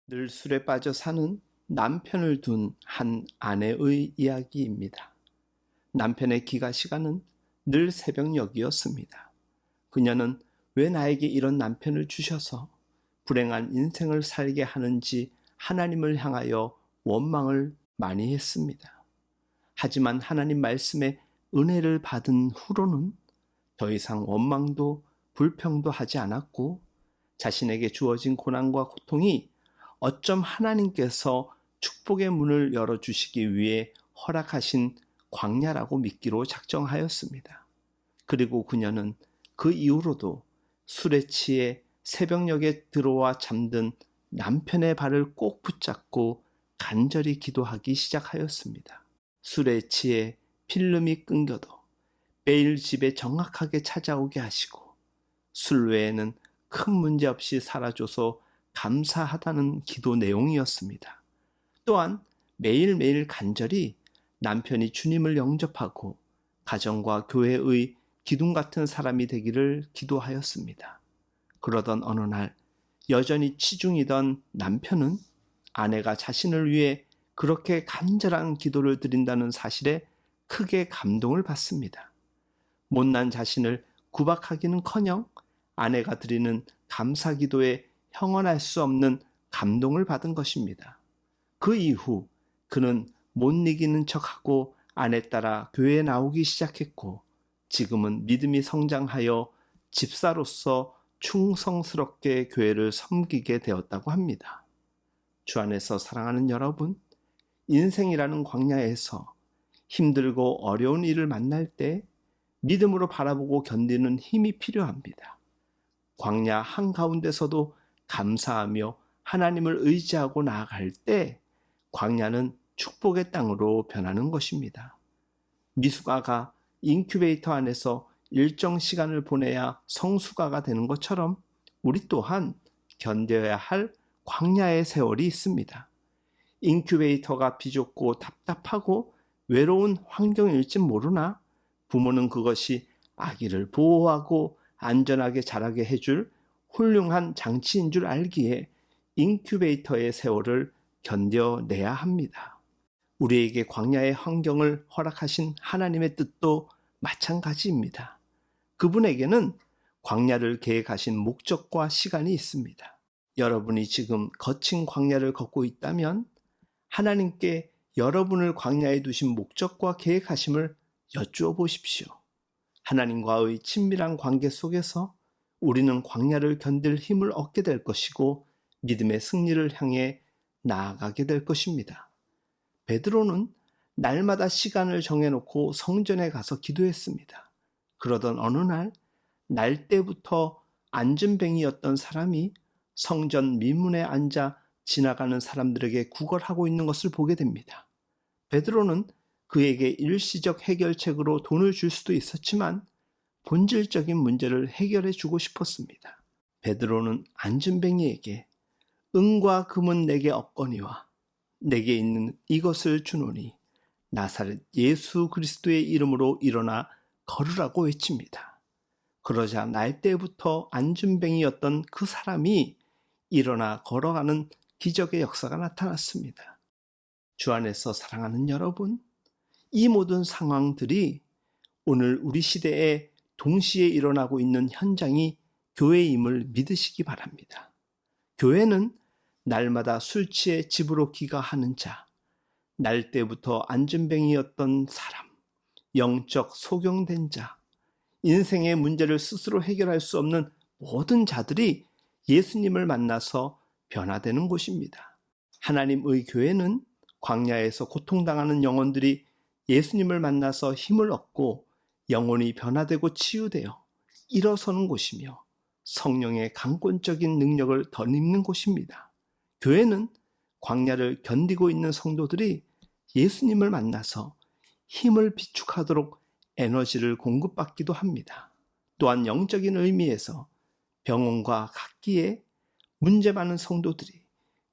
늘 술에 빠져 사는 남편을 둔 한 아내의 이야기입니다. 남편의 귀가 시간은 늘 새벽녘이었습니다. 그녀는 왜 나에게 이런 남편을 주셔서 불행한 인생을 살게 하는지 하나님을 향하여 원망을 많이 했습니다. 하지만 하나님 말씀에 은혜를 받은 후로는 더 이상 원망도 불평도 하지 않았고, 자신에게 주어진 고난과 고통이 어쩜 하나님께서 축복의 문을 열어주시기 위해 허락하신 광야라고 믿기로 작정하였습니다. 그리고 그녀는 그 이후로도 술에 취해 새벽녘에 들어와 잠든 남편의 발을 꼭 붙잡고 간절히 기도하기 시작하였습니다. 술에 취해 필름이 끊겨도 매일 집에 정확하게 찾아오게 하시고, 술 외에는 큰 문제 없이 살아줘서 감사하다는 기도 내용이었습니다. 또한 매일매일 간절히 남편이 주님을 영접하고 가정과 교회의 기둥 같은 사람이 되기를 기도하였습니다. 그러던 어느 날 여전히 치중이던 남편은 아내가 자신을 위해 그렇게 간절한 기도를 드린다는 사실에 크게 감동을 받습니다. 못난 자신을 구박하기는커녕 아내가 드리는 감사 기도에 형언할 수 없는 감동을 받은 것입니다. 그 이후 그는 못 이기는 척하고 아내 따라 교회에 나오기 시작했고, 지금은 믿음이 성장하여 집사로서 충성스럽게 교회를 섬기게 되었다고 합니다. 주 안에서 사랑하는 여러분, 인생이라는 광야에서 힘들고 어려운 일을 만날 때 믿음으로 바라보고 견디는 힘이 필요합니다. 광야 한가운데서도 감사하며 하나님을 의지하고 나아갈 때 광야는 축복의 땅으로 변하는 것입니다. 미숙아가 인큐베이터 안에서 일정 시간을 보내야 성숙아가 되는 것처럼 우리 또한 견뎌야 할 광야의 세월이 있습니다. 인큐베이터가 비좁고 답답하고 외로운 환경일지 모르나 부모는 그것이 아기를 보호하고 안전하게 자라게 해줄 훌륭한 장치인 줄 알기에 인큐베이터의 세월을 견뎌내야 합니다. 우리에게 광야의 환경을 허락하신 하나님의 뜻도 마찬가지입니다. 그분에게는 광야를 계획하신 목적과 시간이 있습니다. 여러분이 지금 거친 광야를 걷고 있다면 하나님께 여러분을 광야에 두신 목적과 계획하심을 여쭈어 보십시오. 하나님과의 친밀한 관계 속에서 우리는 광야를 견딜 힘을 얻게 될 것이고 믿음의 승리를 향해 나아가게 될 것입니다. 베드로는 날마다 시간을 정해놓고 성전에 가서 기도했습니다. 그러던 어느 날 때부터 안전뱅이였던 사람이 성전 미문에 앉아 지나가는 사람들에게 구걸하고 있는 것을 보게 됩니다. 베드로는 그에게 일시적 해결책으로 돈을 줄 수도 있었지만 본질적인 문제를 해결해 주고 싶었습니다. 베드로는 안전뱅이에게 은과 금은 내게 없거니와 내게 있는 이것을 주노니 나사렛 예수 그리스도의 이름으로 일어나 걸으라고 외칩니다. 그러자 날 때부터 안전뱅이였던 그 사람이 일어나 걸어가는 기적의 역사가 나타났습니다. 주 안에서 사랑하는 여러분, 이 모든 상황들이 오늘 우리 시대에 동시에 일어나고 있는 현장이 교회임을 믿으시기 바랍니다. 교회는 날마다 술 취해 집으로 귀가하는 자, 날 때부터 안전뱅이였던 사람, 영적 소경된 자, 인생의 문제를 스스로 해결할 수 없는 모든 자들이 예수님을 만나서 변화되는 곳입니다. 하나님의 교회는 광야에서 고통당하는 영혼들이 예수님을 만나서 힘을 얻고 영혼이 변화되고 치유되어 일어서는 곳이며 성령의 강권적인 능력을 덧입는 곳입니다. 교회는 광야를 견디고 있는 성도들이 예수님을 만나서 힘을 비축하도록 에너지를 공급받기도 합니다. 또한 영적인 의미에서 병원과 각기에 문제 많은 성도들이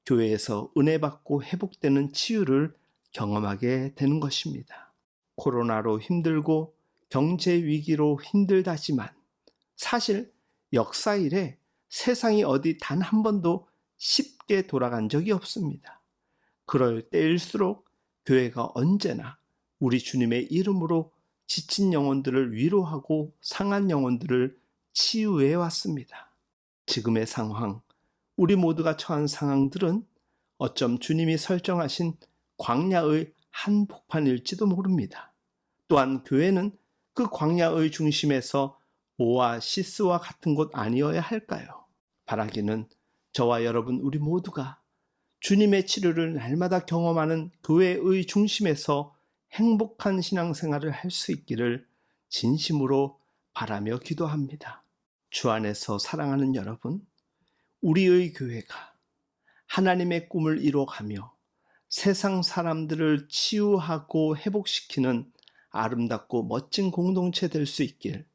교회에서 은혜 받고 회복되는 치유를 경험하게 되는 것입니다. 코로나로 힘들고 경제 위기로 힘들다지만 사실 역사 이래 세상이 어디 단 한 번도 쉽게 돌아간 적이 없습니다. 그럴 때일수록 교회가 언제나 우리 주님의 이름으로 지친 영혼들을 위로하고 상한 영혼들을 치유해 왔습니다. 지금의 상황, 우리 모두가 처한 상황들은 어쩜 주님이 설정하신 광야의 한복판일지도 모릅니다. 또한 교회는 그 광야의 중심에서 오아시스와 같은 곳 아니어야 할까요? 바라기는 저와 여러분 우리 모두가 주님의 치료를 날마다 경험하는 교회의 중심에서 행복한 신앙생활을 할 수 있기를 진심으로 바라며 기도합니다. 주 안에서 사랑하는 여러분, 우리의 교회가 하나님의 꿈을 이뤄가며 세상 사람들을 치유하고 회복시키는 아름답고 멋진 공동체 될 수 있길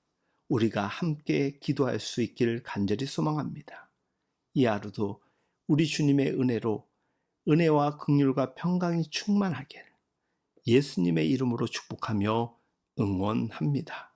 우리가 함께 기도할 수 있길 간절히 소망합니다. 이 하루도 우리 주님의 은혜로 은혜와 긍휼과 평강이 충만하길 예수님의 이름으로 축복하며 응원합니다.